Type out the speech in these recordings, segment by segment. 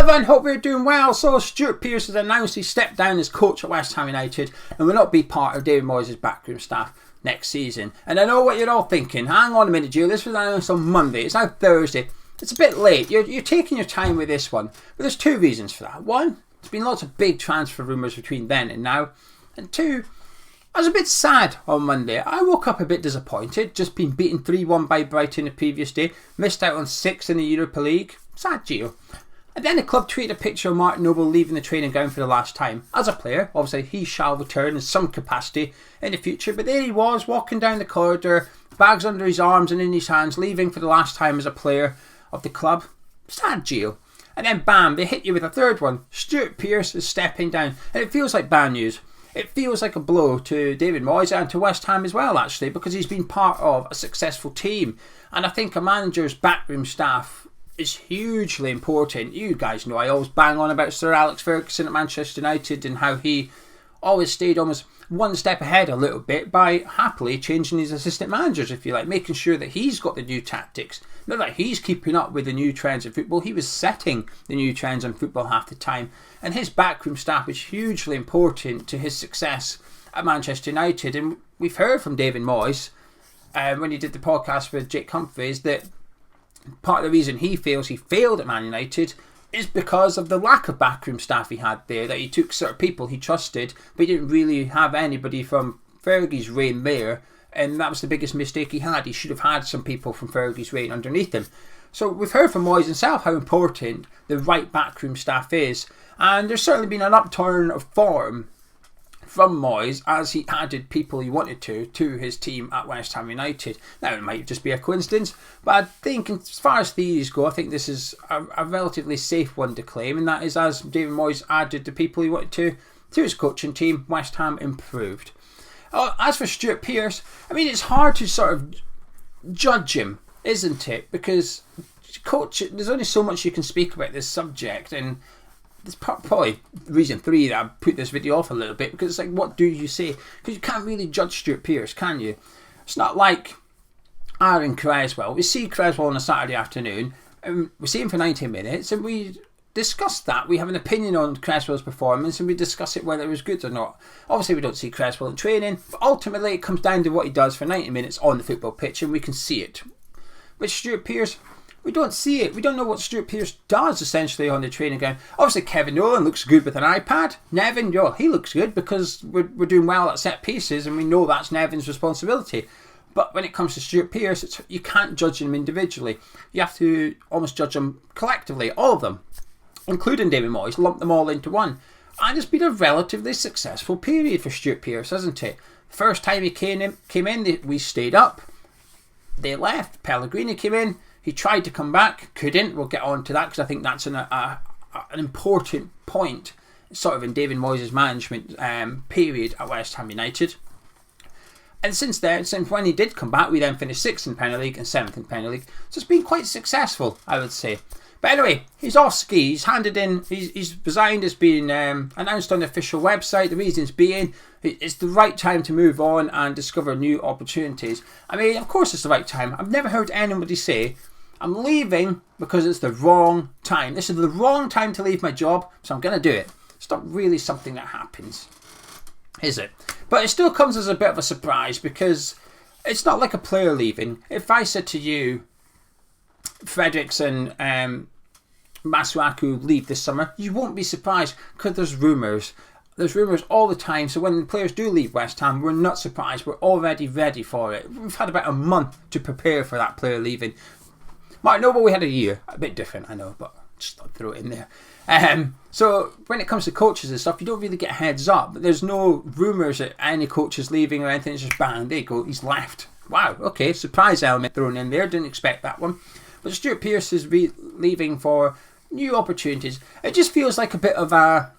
everyone, hope you're doing well. So Stuart Pearce has announced he stepped down as coach at West Ham United and will not be part of David Moyes' backroom staff next season. And I know what you're all thinking. Hang on a minute, Joe. This was announced on Monday. It's now Thursday. It's a bit late. You're taking your time with this one. But there's two reasons for that. One, there's been lots of big transfer rumours between then and now. And two, I was a bit sad on Monday. I woke up a bit disappointed. Just been beaten 3-1 by Brighton the previous day. Missed out on 6 in the Europa League. Sad, Gio. And then the club tweeted a picture of Martin Noble leaving the training ground for the last time. As a player, obviously he shall return in some capacity in the future. But there he was, walking down the corridor, bags under his arms and in his hands, leaving for the last time as a player of the club. Sad, Gio. And then bam, they hit you with a third one. Stuart Pearce is stepping down. And it feels like bad news. It feels like a blow to David Moyes and to West Ham as well, actually, because he's been part of a successful team. And I think a manager's backroom staff is hugely important. You guys know I always bang on about Sir Alex Ferguson at Manchester United and how he always stayed almost one step ahead a little bit by happily changing his assistant managers, if you like, making sure that he's got the new tactics. Not that he's keeping up with the new trends in football, he was setting the new trends in football half the time. And his backroom staff is hugely important to his success at Manchester United. And we've heard from David Moyes when he did the podcast with Jake Humphries that part of the reason he feels he failed at Man United is because of the lack of backroom staff he had there, that he took sort of people he trusted, but he didn't really have anybody from Fergie's reign there, and that was the biggest mistake he had. He should have had some people from Fergie's reign underneath him. So we've heard from Moyes himself how important the right backroom staff is, and there's certainly been an upturn of form from Moyes as he added people he wanted to his team at West Ham United. Now it might just be a coincidence, but I think as far as theories go, I think this is a relatively safe one to claim, and that is as David Moyes added the people he wanted to his coaching team, West Ham improved. As for Stuart Pearce, I mean, it's hard to sort of judge him, isn't it? Because coach, there's only so much you can speak about this subject, and there's probably reason 3 that I put this video off a little bit, because it's like, what do you say? Because you can't really judge Stuart Pearce, can you? It's not like Aaron Creswell. We see Creswell on a Saturday afternoon, and we see him for 90 minutes, and we discuss that. We have an opinion on Creswell's performance, and we discuss it whether it was good or not. Obviously, we don't see Creswell in training, but ultimately it comes down to what he does for 90 minutes on the football pitch, and we can see it. With Stuart Pearce, we don't see it. We don't know what Stuart Pearce does essentially on the training ground. Obviously, Kevin Nolan looks good with an iPad. Nevin, he looks good because we're doing well at set pieces, and we know that's Nevin's responsibility. But when it comes to Stuart Pearce, you can't judge him individually. You have to almost judge them collectively, all of them, including David Moyes, lump them all into one. And it's been a relatively successful period for Stuart Pearce, hasn't it? First time he came in, we stayed up. They left. Pellegrini came in. He tried to come back, couldn't. We'll get on to that because I think that's an important point sort of in David Moyes' management period at West Ham United. And since when he did come back, we then finished 6th in the Premier League and 7th in the Premier League. So it's been quite successful, I would say. But anyway, he's off ski. He's handed in, he's resigned. It's been announced on the official website. The reasons being, it's the right time to move on and discover new opportunities. I mean, of course it's the right time. I've never heard anybody say, I'm leaving because it's the wrong time. This is the wrong time to leave my job, so I'm going to do it. It's not really something that happens, is it? But it still comes as a bit of a surprise because it's not like a player leaving. If I said to you, Fredericks and Masuaku leave this summer, you won't be surprised because there's rumours. There's rumours all the time, so when the players do leave West Ham, we're not surprised. We're already ready for it. We've had about a month to prepare for that player leaving. Martin Noble, we had a year. A bit different, I know, but just throw it in there. So when it comes to coaches and stuff, you don't really get a heads up. There's no rumours that any coach is leaving or anything. It's just bang, there you go, he's left. Wow, okay, surprise element thrown in there. Didn't expect that one. But Stuart Pearce is leaving for new opportunities. It just feels like a bit of a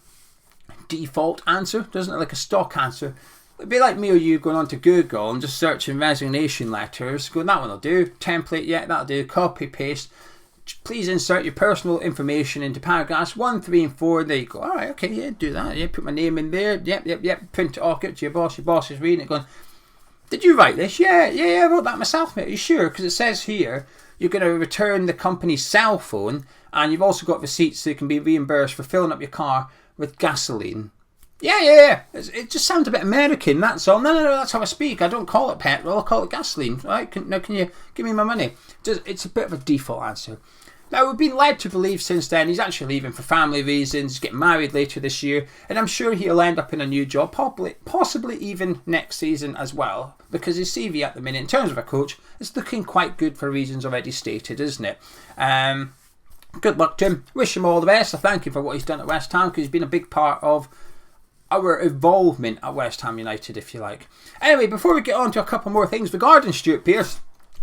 default answer, doesn't it? Like a stock answer. It'd be like me or you going on to Google and just searching resignation letters, going, that one will do, template, yeah, that'll do, copy, paste. Please insert your personal information into paragraphs 1, 3 and 4. There you go. Alright, okay, yeah, do that. Yeah, put my name in there. Yep. Print it off, get it to your boss. Your boss is reading it going, did you write this? Yeah, I wrote that myself, mate. Are you sure? Because it says here, you're going to return the company's cell phone and you've also got receipts that can be reimbursed for filling up your car with gasoline. Yeah. It just sounds a bit American, that's all. No, that's how I speak. I don't call it petrol, I call it gasoline. Right? Can you give me my money? It's a bit of a default answer. Now, we've been led to believe since then he's actually leaving for family reasons, he's getting married later this year, and I'm sure he'll end up in a new job, possibly even next season as well, because his CV at the minute, in terms of a coach, is looking quite good for reasons already stated, isn't it? Good luck to him. Wish him all the best. I thank him for what he's done at West Ham, because he's been a big part of our involvement at West Ham United, if you like. Anyway, before we get on to a couple more things regarding Stuart Pearce,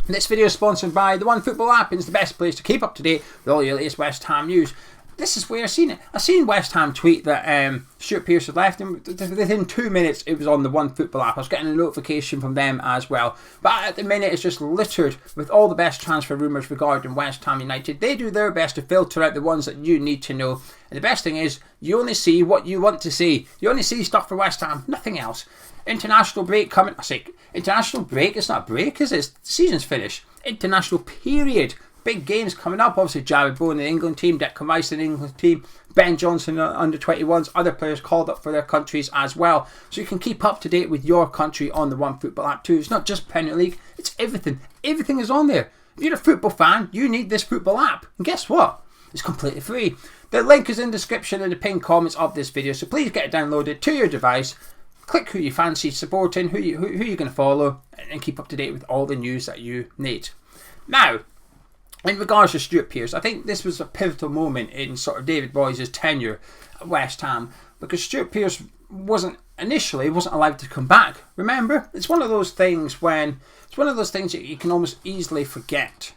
this video is sponsored by the OneFootball app, and it's the best place to keep up to date with all your latest West Ham news. This is where I've seen it. I've seen West Ham tweet that Stuart Pearce had left, and within 2 minutes it was on the OneFootball app. I was getting a notification from them as well. But at the minute it's just littered with all the best transfer rumours regarding West Ham United. They do their best to filter out the ones that you need to know. And the best thing is, you only see what you want to see. You only see stuff for West Ham, nothing else. International break coming. I say international break, it's not a break, is it? The season's finished. International period. Big games coming up. Obviously, Jared Bowen in the England team, Declan Rice in the England team, Ben Johnson under 21s, other players called up for their countries as well. So you can keep up to date with your country on the OneFootball app too. It's not just Premier League, it's everything. Everything is on there. If you're a football fan, you need this football app. And guess what? It's completely free. The link is in the description and the pinned comments of this video. So please get it downloaded to your device. Click who you fancy supporting, who you're going to follow, and keep up to date with all the news that you need. Now, in regards to Stuart Pearce, I think this was a pivotal moment in sort of David Moyes' tenure at West Ham, because Stuart Pearce wasn't allowed to come back. Remember, it's one of those things that you can almost easily forget.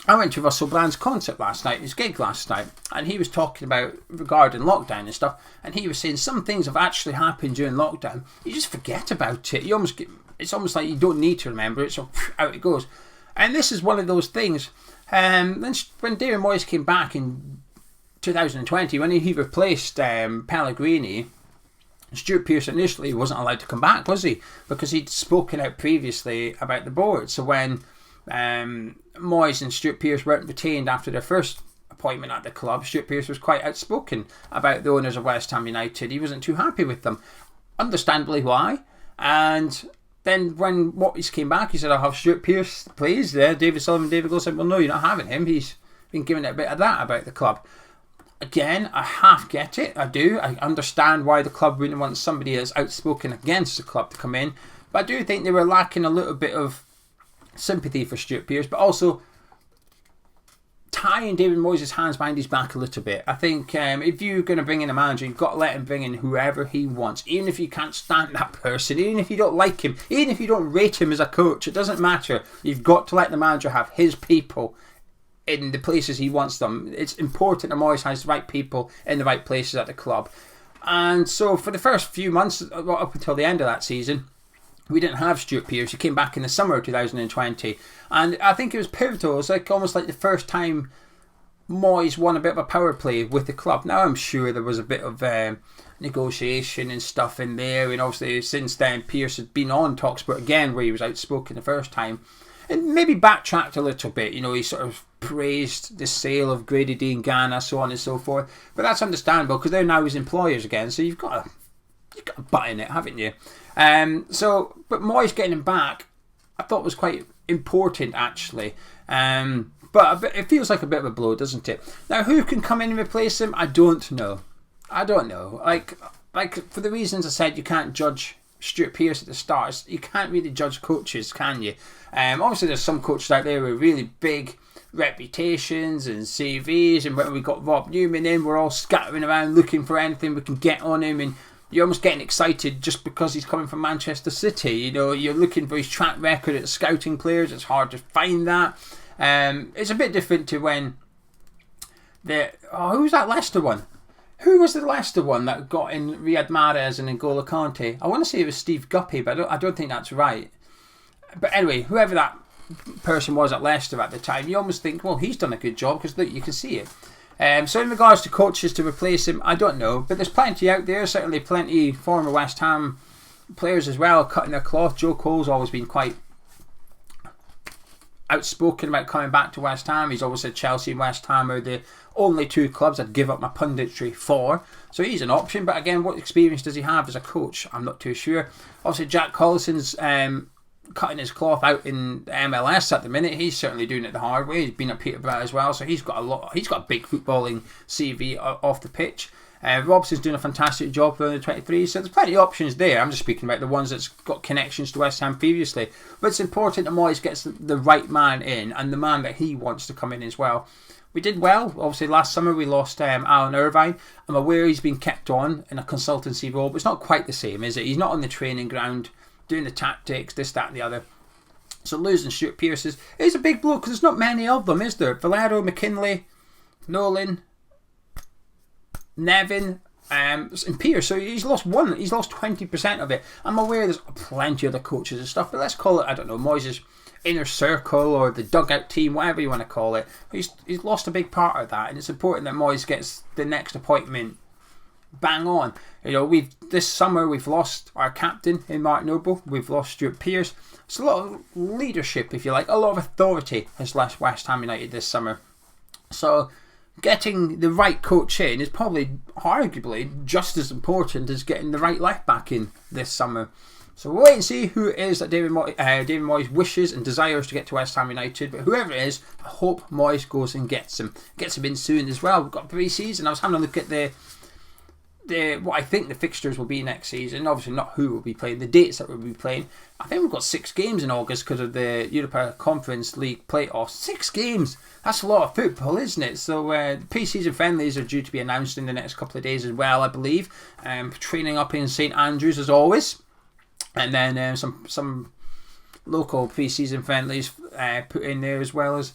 I went to Russell Brand's concert last night, his gig last night, and he was talking about regarding lockdown and stuff, and he was saying some things have actually happened during lockdown. You just forget about it. It's almost like you don't need to remember it, so out it goes. And this is one of those things. Then when David Moyes came back in 2020, when he replaced Pellegrini, Stuart Pearce initially wasn't allowed to come back, was he? Because he'd spoken out previously about the board. So when Moyes and Stuart Pearce weren't retained after their first appointment at the club, Stuart Pearce was quite outspoken about the owners of West Ham United. He wasn't too happy with them. Understandably why. And then when Moyes came back, he said, I'll have Stuart Pearce, please. David Sullivan, David Gold said, well, no, you're not having him. He's been giving it a bit of that about the club. Again, I half get it. I do. I understand why the club wouldn't want somebody as outspoken against the club to come in. But I do think they were lacking a little bit of sympathy for Stuart Pearce, but also tying David Moyes' hands behind his back a little bit. I think if you're going to bring in a manager, you've got to let him bring in whoever he wants, even if you can't stand that person, even if you don't like him, even if you don't rate him as a coach. It doesn't matter. You've got to let the manager have his people in the places he wants them. It's important that Moyes has the right people in the right places at the club. And so for the first few months, up until the end of that season, we didn't have Stuart Pearce. He came back in the summer of 2020, and I think it was pivotal. It was almost like the first time Moyes won a bit of a power play with the club. Now I'm sure there was a bit of negotiation and stuff in there, and obviously since then Pearce had been on TalkSport again, where he was outspoken the first time, and maybe backtracked a little bit. He sort of praised the sale of Grady Dean Ghana, so on and so forth. But that's understandable, because they're now his employers again, so you've got to butt in it, haven't you? But Moyes getting him back, I thought was quite important actually. But it feels like a bit of a blow, doesn't it? Now, who can come in and replace him? I don't know. Like for the reasons I said, you can't judge Stuart Pearce at the start. You can't really judge coaches, can you? Obviously, there's some coaches out there with really big reputations and CVs, and when we got Rob Newman in, we're all scattering around looking for anything we can get on him, and you're almost getting excited just because he's coming from Manchester City. You're looking for his track record at scouting players. It's hard to find that. It's a bit different to when who was that Leicester one? Who was the Leicester one that got in Riyad Mahrez and N'Golo Kante? I want to say it was Steve Guppy, but I don't think that's right. But anyway, whoever that person was at Leicester at the time, you almost think, well, he's done a good job, because look, you can see it. So in regards to coaches to replace him, I don't know, but there's plenty out there. Certainly plenty former West Ham players as well cutting their cloth. Joe Cole's always been quite outspoken about coming back to West Ham. He's always said Chelsea and West Ham are the only two clubs I'd give up my punditry for. So he's an option. But again, what experience does he have as a coach? I'm not too sure. Obviously, Jack Collison's cutting his cloth out in MLS at the minute. He's certainly doing it the hard way. He's been at Peterborough as well, so he's got a big footballing CV off the pitch. Robson's doing a fantastic job for the 23, so there's plenty of options there. I'm just speaking about the ones that's got connections to West Ham previously. But it's important that Moyes gets the right man in, and the man that he wants to come in as well. We did well. Obviously, last summer we lost Alan Irvine. I'm aware he's been kept on in a consultancy role, but it's not quite the same, is it? He's not on the training ground doing the tactics, this, that, and the other. So losing Stuart Pearce is a big blow, because there's not many of them, is there? Valero, McKinley, Nolan, Nevin, and Pearce. So he's lost 20% of it. I'm aware there's plenty of other coaches and stuff, but let's call it, I don't know, Moyes' inner circle or the dugout team, whatever you want to call it. He's lost a big part of that, and it's important that Moyes gets the next appointment bang on. You know, this summer we've lost our captain in Mark Noble. We've lost Stuart Pearce. It's a lot of leadership, if you like, a lot of authority has left West Ham United this summer. So getting the right coach in is probably arguably just as important as getting the right left back in this summer. So we'll wait and see who it is that David Moyes wishes and desires to get to West Ham United. But whoever it is, I hope Moyes goes and gets him in soon as well. We've got pre-season. I was having a look at what I think the fixtures will be next season. Obviously not who will be playing, the dates that we'll be playing. I think we've got 6 games in August because of the Europa Conference League playoffs. 6 games! That's a lot of football, isn't it? So the pre-season friendlies are due to be announced in the next couple of days as well, I believe. Training up in St Andrews as always. And then some local pre-season friendlies put in there as well as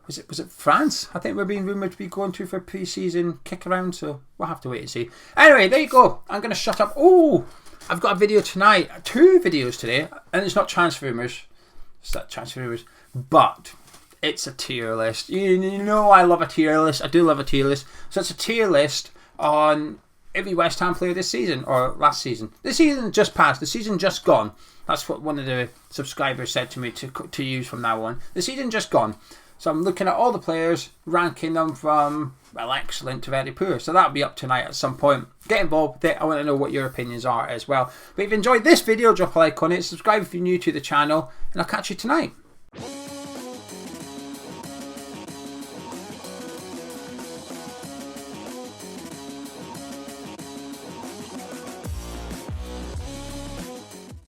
was it France? I think we're being rumoured to be going to for pre-season kick around, so we'll have to wait and see. Anyway, there you go. I'm going to shut up. Oh, I've got a video tonight. 2 videos today, and it's not transfer rumours. It's not transfer rumours, but it's a tier list. You know I love a tier list. I do love a tier list. So it's a tier list on every West Ham player this season, or last season. This season just passed. The season just gone. That's what one of the subscribers said to me to use from now on. The season just gone. So I'm looking at all the players, ranking them from, well, excellent to very poor. So that'll be up tonight at some point. Get involved with it. I want to know what your opinions are as well. But if you enjoyed this video, drop a like on it. Subscribe if you're new to the channel. And I'll catch you tonight.